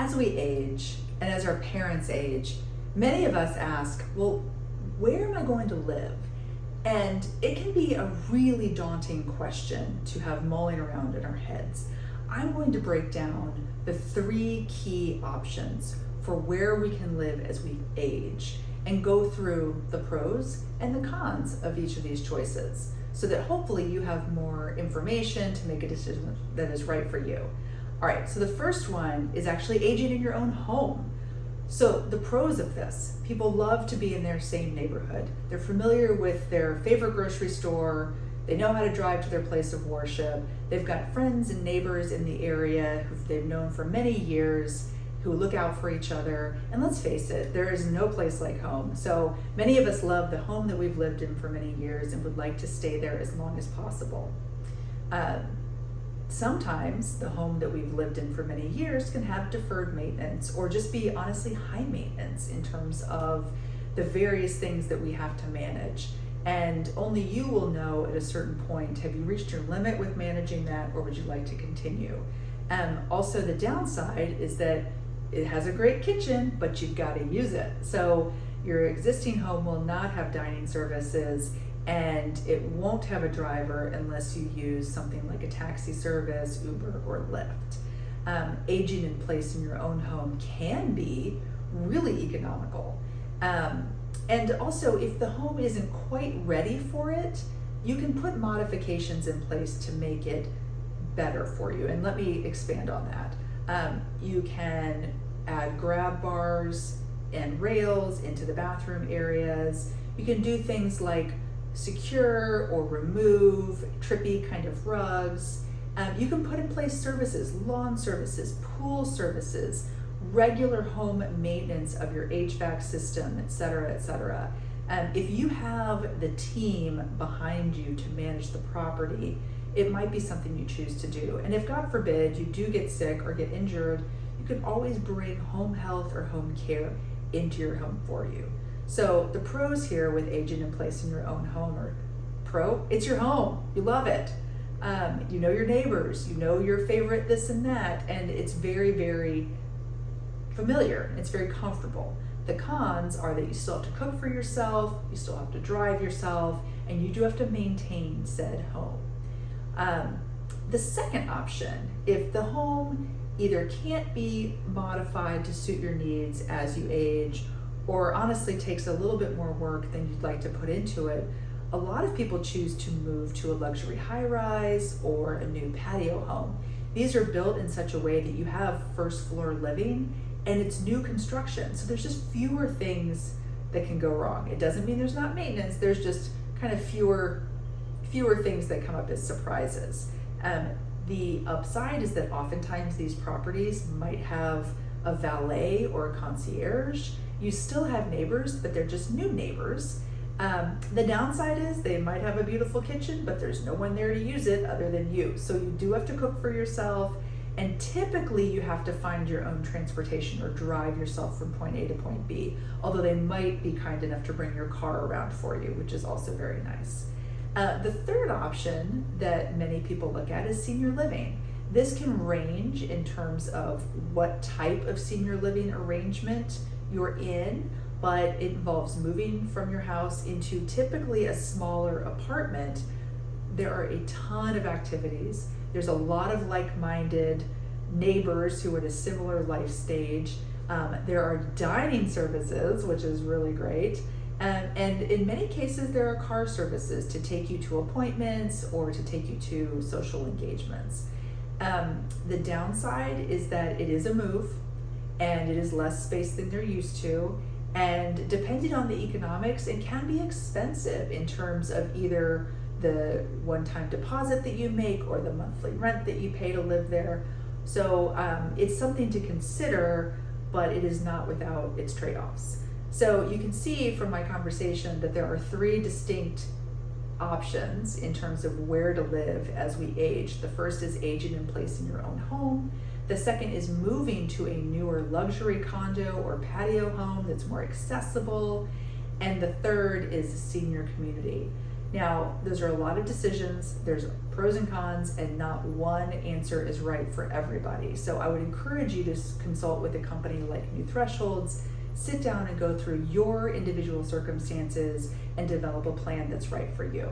As we age and as our parents age, many of us ask, well, where am I going to live? And it can be a really daunting question to have mulling around in our heads. I'm going to break down the 3 key options for where we can live as we age and go through the pros and the cons of each of these choices so that hopefully you have more information to make a decision that is right for you. All right, so the first one is actually aging in your own home. So the pros of this: people love to be in their same neighborhood. They're familiar with their favorite grocery store. They know how to drive to their place of worship. They've got friends and neighbors in the area who they've known for many years, who look out for each other. And let's face it, there is no place like home. So many of us love the home that we've lived in for many years and would like to stay there as long as possible. Sometimes the home that we've lived in for many years can have deferred maintenance or just be honestly high maintenance in terms of the various things that we have to manage. And only you will know at a certain point, have you reached your limit with managing that, or would you like to continue? Also, the downside is that it has a great kitchen, but you've got to use it. So your existing home will not have dining services, and it won't have a driver unless you use something like a taxi service, Uber, or Lyft. Aging in place in your own home can be really economical. And also, if the home isn't quite ready for it, you can put modifications in place to make it better for you. And let me expand on that. You can add grab bars and rails into the bathroom areas. You can do things like secure or remove trippy kind of rugs. You can put in place services, lawn services, pool services, regular home maintenance of your HVAC system, et cetera, et cetera. If you have the team behind you to manage the property, it might be something you choose to do. And if God forbid you do get sick or get injured, you can always bring home health or home care into your home for you. So the pros here with aging in place in your own home are: pro, it's your home, you love it. You know your neighbors, you know your favorite this and that, and it's very, very familiar, it's very comfortable. The cons are that you still have to cook for yourself, you still have to drive yourself, and you do have to maintain said home. The second option, if the home either can't be modified to suit your needs as you age, or honestly takes a little bit more work than you'd like to put into it, a lot of people choose to move to a luxury high-rise or a new patio home. These are built in such a way that you have first floor living and it's new construction. So there's just fewer things that can go wrong. It doesn't mean there's not maintenance, there's just kind of fewer things that come up as surprises. The upside is that oftentimes these properties might have a valet or a concierge. You still have neighbors, but they're just new neighbors. The downside is they might have a beautiful kitchen, but there's no one there to use it other than you. So you do have to cook for yourself, and typically you have to find your own transportation or drive yourself from point A to point B, although they might be kind enough to bring your car around for you, which is also very nice. The third option that many people look at is senior living. This can range in terms of what type of senior living arrangement you're in, but it involves moving from your house into typically a smaller apartment. There are a ton of activities. There's a lot of like-minded neighbors who are at a similar life stage. There are dining services, which is really great. And in many cases, there are car services to take you to appointments or to take you to social engagements. The downside is that it is a move and it is less space than they're used to. And depending on the economics, it can be expensive in terms of either the one-time deposit that you make or the monthly rent that you pay to live there. So it's something to consider, but it is not without its trade-offs. So you can see from my conversation that there are 3 distinct options in terms of where to live as we age. The first is aging in place in your own home. The second is moving to a newer luxury condo or patio home that's more accessible. And the third is a senior community. Now, those are a lot of decisions, there's pros and cons, and not one answer is right for everybody. So I would encourage you to consult with a company like New Thresholds, sit down and go through your individual circumstances and develop a plan that's right for you.